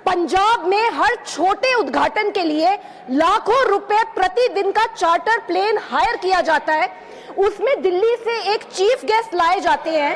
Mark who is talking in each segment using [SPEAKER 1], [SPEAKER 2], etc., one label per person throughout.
[SPEAKER 1] पंजाब में हर छोटे उद्घाटन के लिए लाखों रुपए प्रतिदिन का चार्टर प्लेन हायर किया जाता है। उसमें दिल्ली से एक चीफ गेस्ट लाए जाते हैं,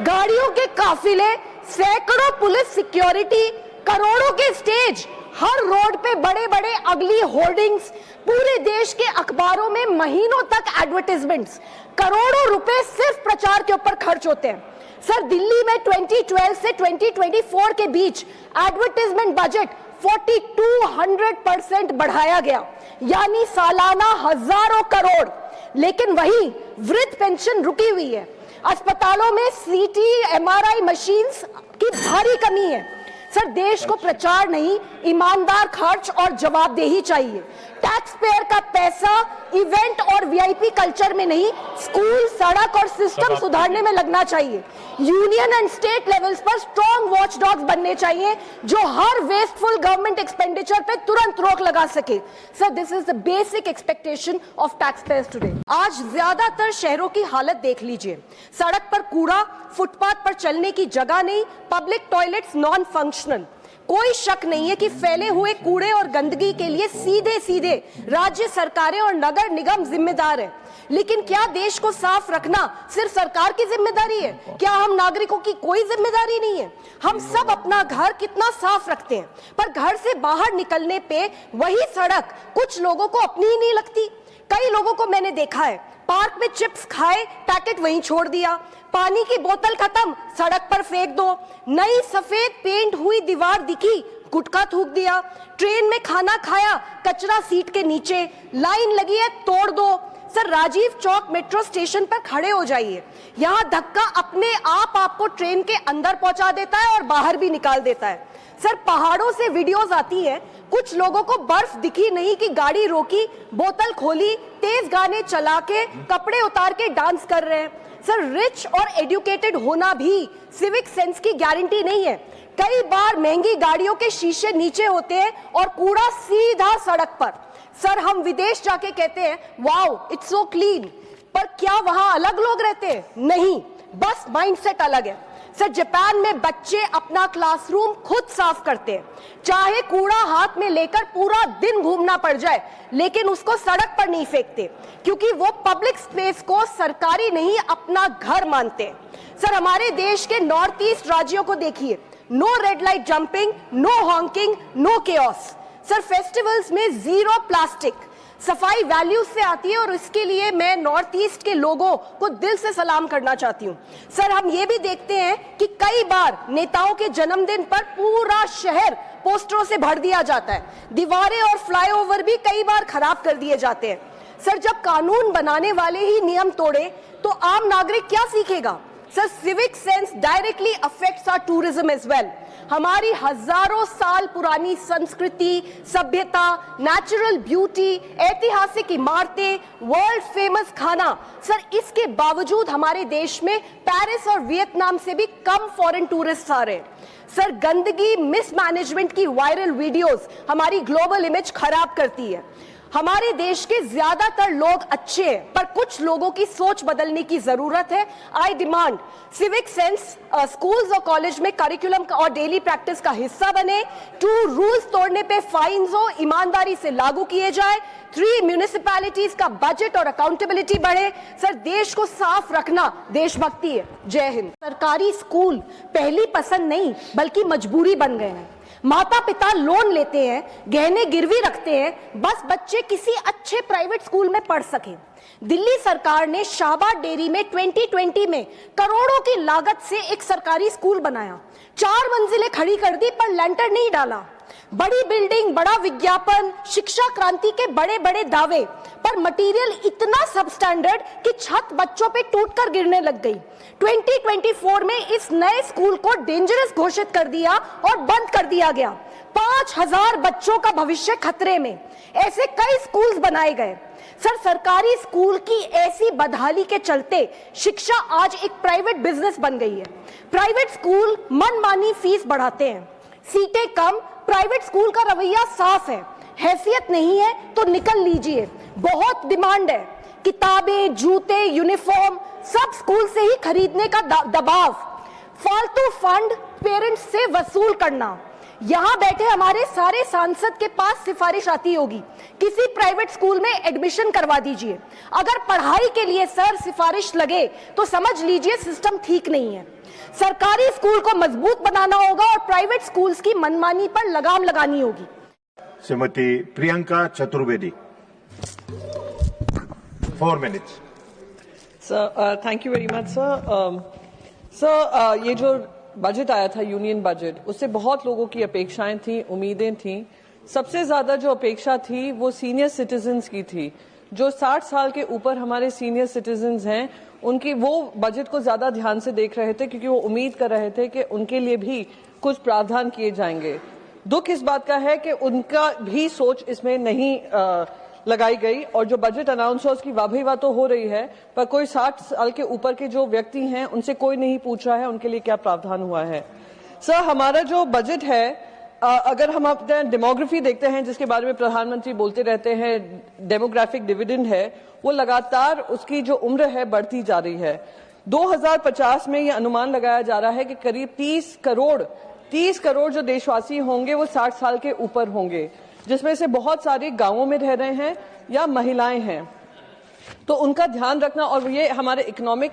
[SPEAKER 1] गाड़ियों के काफिले, सैकड़ों पुलिस सिक्योरिटी, करोड़ों के स्टेज, हर रोड पे बड़े बड़े अगली होर्डिंग्स, पूरे देश के अखबारों में महीनों तक एडवर्टाइजमेंट्स, करोड़ों रुपए सिर्फ प्रचार के ऊपर खर्च होते हैं। सर, दिल्ली में 2012 से 2024 के बीच एडवर्टाइजमेंट बजट 4200% बढ़ाया गया, यानी सालाना हजारों करोड़। लेकिन वहीं वृद्ध पेंशन रुकी हुई है, अस्पतालों में सीटी एमआरआई मशीन्स की भारी कमी है। सर, देश को प्रचार नहीं, ईमानदार खर्च और जवाबदेही चाहिए। टैक्स पेयर का पैसा इवेंट और वीआईपी कल्चर में नहीं, स्कूल, सड़क और सिस्टम सुधारने में लगना चाहिए। यूनियन एंड स्टेट लेवल्स पर स्ट्रॉन्ग वॉचडॉग्स बनने चाहिए जो हर वेस्टफुल गवर्नमेंट एक्सपेंडिचर पे तुरंत रोक लगा सके। Sir, this is the basic expectation of tax payers today. आज ज्यादातर शहरों की हालत देख लीजिए, सड़क पर कूड़ा, फुटपाथ पर चलने की जगह नहीं, पब्लिक टॉयलेट्स नॉन फंक्शनल। कोई शक नहीं है कि फैले हुए कूड़े और गंदगी के लिए सीधे सीधे राज्य सरकारें और नगर निगम जिम्मेदार है। लेकिन क्या देश को साफ रखना सिर्फ सरकार की जिम्मेदारी है? क्या हम नागरिकों की कोई जिम्मेदारी नहीं है? हम सब अपना घर कितना साफ रखते हैं, पर घर से बाहर निकलने पे वही सड़क कुछ लोगों को अपनी ही नहीं लगती। कई लोगों को मैंने देखा है, पार्क में चिप्स खाए, पैकेट वहीं छोड़ दिया, पानी की बोतल खत्म, सड़क पर फेंक दो, नई सफेद पेंट हुई दीवार दिखी, गुटखा थूक दिया, ट्रेन में खाना खाया, कचरा सीट के नीचे, लाइन लगी है, तोड़ दो। Sir, Rajiv Chowk metro station पर खड़े हो जाइए, यहाँ धक्का अपने आप आपको ट्रेन के अंदर पहुंचा देता है और बाहर भी निकाल देता है। सर, पहाड़ों से वीडियोस आती है, कुछ लोगों को बर्फ दिखी नहीं कि गाड़ी रोकी, बोतल खोली, तेज गाने चला के कपड़े उतार के डांस कर रहे हैं। सर, रिच और एजुकेटेड होना भी सिविक सेंस की गारंटी नहीं है। कई बार महंगी गाड़ियों के शीशे नीचे होते हैं और कूड़ा सीधा सड़क पर। सर, हम विदेश जाके कहते हैं वाओ इट्स सो क्लीन, पर क्या वहां अलग लोग रहते हैं? नहीं, बस माइंडसेट अलग है। सर, जापान में बच्चे अपना क्लासरूम खुद साफ करते हैं, चाहे कूड़ा हाथ में लेकर पूरा दिन घूमना पड़ जाए, लेकिन उसको सड़क पर नहीं फेंकते, क्योंकि वो पब्लिक स्पेस को सरकारी नहीं अपना घर मानते हैं। सर, हमारे देश के नॉर्थ ईस्ट राज्यों को देखिए, no red light jumping, no honking, no chaos. Sir, festivals में जीरो प्लास्टिक, सफाई वैल्यूज से आती है और इसके लिए मैं नॉर्थ ईस्ट के लोगों को दिल से सलाम करना चाहती हूँ। सर, हम ये भी देखते हैं कि कई बार नेताओं के जन्मदिन पर पूरा शहर पोस्टरों से भर दिया जाता है, दीवारें और फ्लाईओवर भी कई बार खराब कर दिए जाते हैं। सर, जब कानून बनाने वाले ही नियम तोड़े तो आम नागरिक क्या सीखेगा? Sir, civic sense directly affects our tourism as well. हमारी हजारों साल पुरानी संस्कृति, सभ्यता, नेचुरल ब्यूटी, ऐतिहासिक इमारतें, वर्ल्ड फेमस खाना, सर इसके बावजूद हमारे देश में पेरिस और वियतनाम से भी कम फॉरेन टूरिस्ट आ रहे हैं। सर, गंदगी, मिसमैनेजमेंट की वायरल वीडियोस हमारी ग्लोबल इमेज खराब करती है। हमारे देश के ज्यादातर लोग अच्छे हैं, पर कुछ लोगों की सोच बदलने की जरूरत है। आई डिमांड सिविक सेंस स्कूल्स और कॉलेज में करिकुलम और डेली प्रैक्टिस का हिस्सा बने। 2, रूल्स तोड़ने पे फाइन्स हो, ईमानदारी से लागू किए जाए। 3, म्यूनिसिपैलिटीज का बजट और अकाउंटेबिलिटी बढ़े। सर, देश को साफ रखना देशभक्ति है। जय हिंद। सरकारी स्कूल पहली पसंद नहीं बल्कि मजबूरी बन गए हैं। माता पिता लोन लेते हैं, गहने गिरवी रखते हैं, बस बच्चे किसी अच्छे प्राइवेट स्कूल में पढ़ सकें। दिल्ली सरकार ने शाहबाद डेयरी में 2020 में करोड़ों की लागत से एक सरकारी स्कूल बनाया, 4 मंजिलें खड़ी कर दी पर लेंटर नहीं डाला। बड़ी बिल्डिंग, बड़ा विज्ञापन, शिक्षा क्रांति के बड़े बड़े दावे, पर मटेरियल इतना सबस्टैंडर्ड कि छत बच्चों पे टूटकर गिरने लग गई। 2024 में इस नए स्कूल को डेंजरस घोषित कर दिया और बंद कर दिया गया। 5000 बच्चों का भविष्य खतरे में। ऐसे कई स्कूल्स बनाए गए। सर, सरकारी स्कूल की ऐसी बदहाली के चलते शिक्षा आज एक प्राइवेट बिजनेस बन गई है। प्राइवेट स्कूल मनमानी फीस बढ़ाते हैं, सीटें कम, प्राइवेट स्कूल का रवैया साफ है, हैसियत नहीं है तो निकल लीजिए, बहुत डिमांड है, किताबें, जूते, यूनिफॉर्म सब स्कूल से ही खरीदने का दबाव, फालतू फंड पेरेंट्स से वसूल करना, यहां बैठे हमारे सारे सांसद के पास सिफारिश आती होगी, किसी प्राइवेट स्कूल में एडमिशन करवा दीजिए। अगर पढ़ाई के लिए सर सिफारिश लगे तो समझ लीजिए सिस्टम ठीक नहीं है। सरकारी स्कूल को मजबूत बनाना होगा और प्राइवेट स्कूल्स की मनमानी पर लगाम लगानी होगी।
[SPEAKER 2] Shrimati Priyanka Chaturvedi, 4 minutes.
[SPEAKER 3] Sir, thank you very much sir. Sir, ये जो बजट आया था यूनियन बजट, उससे बहुत लोगों की अपेक्षाएं थी, उम्मीदें थी। सबसे ज्यादा जो अपेक्षा थी वो सीनियर सिटीजन्स की थी। जो 60 साल के ऊपर हमारे सीनियर सिटीजन्स हैं, उनकी वो बजट को ज्यादा ध्यान से देख रहे थे, क्योंकि वो उम्मीद कर रहे थे कि उनके लिए भी कुछ प्रावधान किए जाएंगे। दुख इस बात का है कि उनका भी सोच इसमें नहीं लगाई गई, और जो बजट अनाउंस हुआ उसकी वाह तो हो रही है, पर कोई 60 साल के ऊपर के जो व्यक्ति हैं उनसे कोई नहीं पूछ रहा है उनके लिए क्या प्रावधान हुआ है। सर, हमारा जो बजट है, अगर हम अपने डेमोग्राफी देखते हैं, जिसके बारे में प्रधानमंत्री बोलते रहते हैं, डेमोग्राफिक डिविडेंड है, वो लगातार उसकी जो उम्र है बढ़ती जा रही है। 2050 में ये अनुमान लगाया जा रहा है कि करीब 30 करोड़ जो देशवासी होंगे वो 60 साल के ऊपर होंगे, जिसमें से बहुत सारे गांवों में रह रहे हैं या महिलाएं हैं। तो उनका ध्यान रखना, और ये हमारे इकोनॉमिक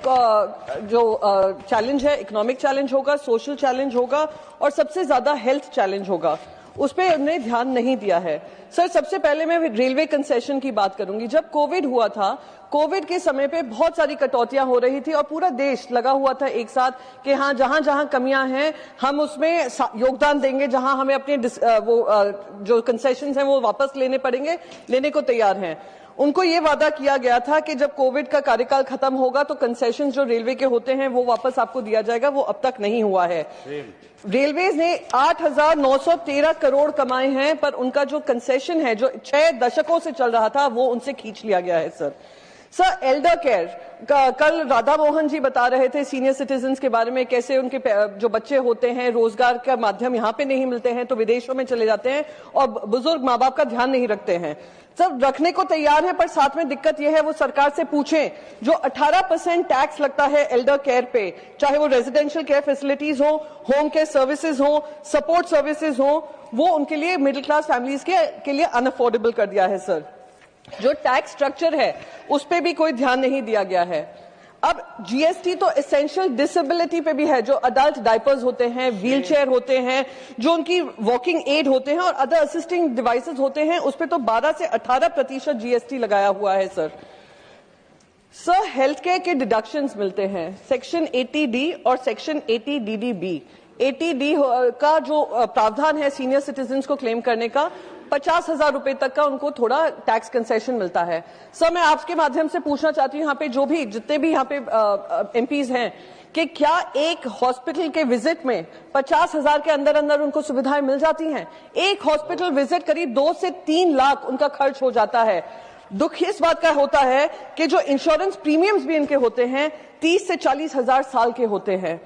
[SPEAKER 3] जो चैलेंज है, इकोनॉमिक चैलेंज होगा, सोशल चैलेंज होगा, और सबसे ज्यादा हेल्थ चैलेंज होगा, उस पर उन्हें ध्यान नहीं दिया है। सर, सबसे पहले मैं रेलवे कंसेशन की बात करूंगी। जब कोविड हुआ था, कोविड के समय पे बहुत सारी कटौतियां हो रही थी और पूरा देश लगा हुआ था एक साथ कि हाँ, जहां जहां कमियां हैं हम उसमें योगदान देंगे, जहां हमें अपने जो कंसेशंस हैं वो वापस लेने को तैयार हैं। उनको ये वादा किया गया था कि जब कोविड का कार्यकाल खत्म होगा तो कंसेशन जो रेलवे के होते हैं वो वापस आपको दिया जाएगा। वो अब तक नहीं हुआ है। रेलवेज ने 8,913 करोड़ कमाए हैं, पर उनका जो कंसेशन है जो 6 दशकों से चल रहा था वो उनसे खींच लिया गया है। सर, एल्डर केयर, कल राधा मोहन जी बता रहे थे सीनियर सिटीजन्स के बारे में, कैसे उनके जो बच्चे होते हैं रोजगार का माध्यम यहाँ पे नहीं मिलते हैं तो विदेशों में चले जाते हैं और बुजुर्ग माँ बाप का ध्यान नहीं रखते हैं। सब रखने को तैयार है, पर साथ में दिक्कत यह है, वो सरकार से पूछें, जो 18% टैक्स लगता है एल्डर केयर पे, चाहे वो रेजिडेंशियल केयर फैसिलिटीज हो, होम केयर सर्विसेज हो, सपोर्ट सर्विसेज हो, वो उनके लिए मिडिल क्लास फैमिलीज के लिए अनअफोर्डेबल कर दिया है। सर, जो टैक्स स्ट्रक्चर है उस पे भी कोई ध्यान नहीं दिया गया है। अब जीएसटी तो एसेंशियल डिसेबिलिटी पे भी है, जो अडल्ट डायपर्स होते हैं, व्हीलचेयर होते हैं, जो उनकी वॉकिंग एड होते हैं और अदर असिस्टिंग डिवाइसेस होते हैं, उस पे तो 12 से 18% जीएसटी लगाया हुआ है। सर, हेल्थ केयर के डिडक्शंस मिलते हैं, सेक्शन 80D और सेक्शन 80DDB। 80D का जो प्रावधान है सीनियर सिटीजन्स को क्लेम करने का, 50,000 रुपए तक का उनको थोड़ा टैक्स कंसेशन मिलता है। सर, मैं आपके माध्यम से पूछना चाहती हूँ, यहाँ पे जितने भी यहाँ पे एमपीज हैं, कि क्या एक हॉस्पिटल के विजिट में 50,000 के अंदर अंदर उनको सुविधाएं मिल जाती हैं? एक हॉस्पिटल विजिट करीब 2 से 3 लाख उनका खर्च हो जाता है। दुख इस बात का होता है कि जो इंश्योरेंस प्रीमियम्स भी इनके होते हैं 30 से 40,000 साल के होते हैं।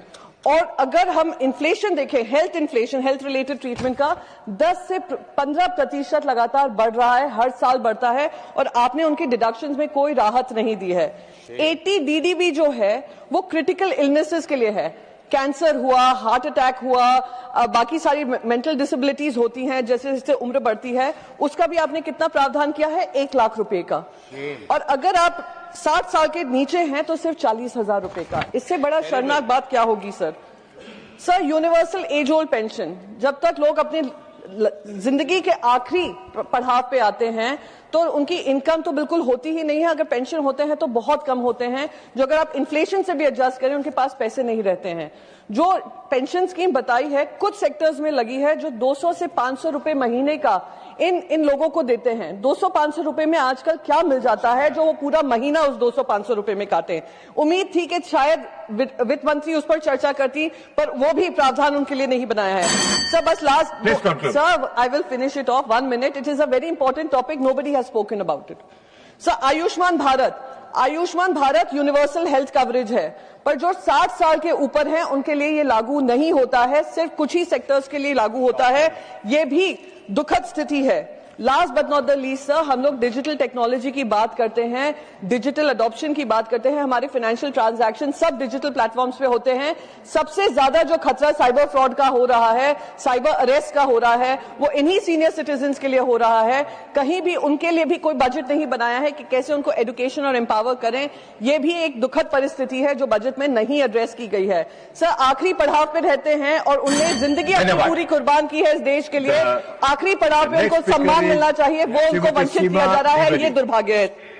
[SPEAKER 3] और अगर हम इन्फ्लेशन देखें, हेल्थ रिलेटेड ट्रीटमेंट का 10 से 15% लगातार बढ़ रहा है, हर साल बढ़ता है, और आपने उनकी डिडक्शंस में कोई राहत नहीं दी है। 80DDB जो है वो क्रिटिकल इलनेसेस के लिए है, कैंसर हुआ, हार्ट अटैक हुआ, बाकी सारी मेंटल डिसेबिलिटीज होती हैं, जैसे जैसे उम्र बढ़ती है, उसका भी आपने कितना प्रावधान किया है? 1 लाख रुपए का। और अगर आप 60 साल के नीचे हैं तो सिर्फ 40,000 रुपए का। इससे बड़ा शर्मनाक बात क्या होगी? Sir, universal age old pension, जब तक लोग अपने जिंदगी के आखिरी पड़ाव पे आते हैं तो उनकी इनकम तो बिल्कुल होती ही नहीं है। अगर पेंशन होते हैं तो बहुत कम होते हैं, जो अगर आप इन्फ्लेशन से भी एडजस्ट करें उनके पास पैसे नहीं रहते हैं। जो पेंशन स्कीम बताई है कुछ सेक्टर्स में लगी है, जो 200 से 500 रुपए महीने का इन लोगों को देते हैं। 200-500 रुपए में आजकल क्या मिल जाता है जो वो पूरा महीना उस 200-500 रुपए में काटे? उम्मीद थी कि शायद वित्त मंत्री उस पर चर्चा करती, पर वो भी प्रावधान उनके लिए नहीं बनाया है। सर, बस last, sir, I will finish it of 1 minute. It is a very important topic, nobody has spoken about it. Sir, Ayushman Bharat universal health coverage है, पर जो 60 साल के ऊपर हैं उनके लिए ये लागू नहीं होता है, सिर्फ कुछ ही सेक्टर्स के लिए लागू होता है। ये भी दुखद स्थिति है। Last but not the least sir, हम लोग डिजिटल टेक्नोलॉजी की बात करते हैं, डिजिटल अडॉप्शन की बात करते हैं, हमारे फाइनेंशियल ट्रांजैक्शन सब डिजिटल प्लेटफॉर्म्स पे होते हैं। सबसे ज्यादा जो खतरा साइबर फ्रॉड का हो रहा है, साइबर अरेस्ट का हो रहा है, वो इन्हीं सीनियर सिटीजन्स के लिए हो रहा है। कहीं भी उनके लिए भी कोई बजट नहीं बनाया है कि कैसे उनको एजुकेशन और एम्पावर करें। यह भी एक दुखद परिस्थिति है जो बजट में नहीं एड्रेस की गई है। सर, आखिरी पड़ाव पे रहते हैं और उनने जिंदगी अपनी पूरी कुर्बान की है इस देश के लिए। आखिरी पड़ाव पे उनको सम्मान मिलना चाहिए, वो उनको वंचित किया जा रहा है, ये दुर्भाग्य है।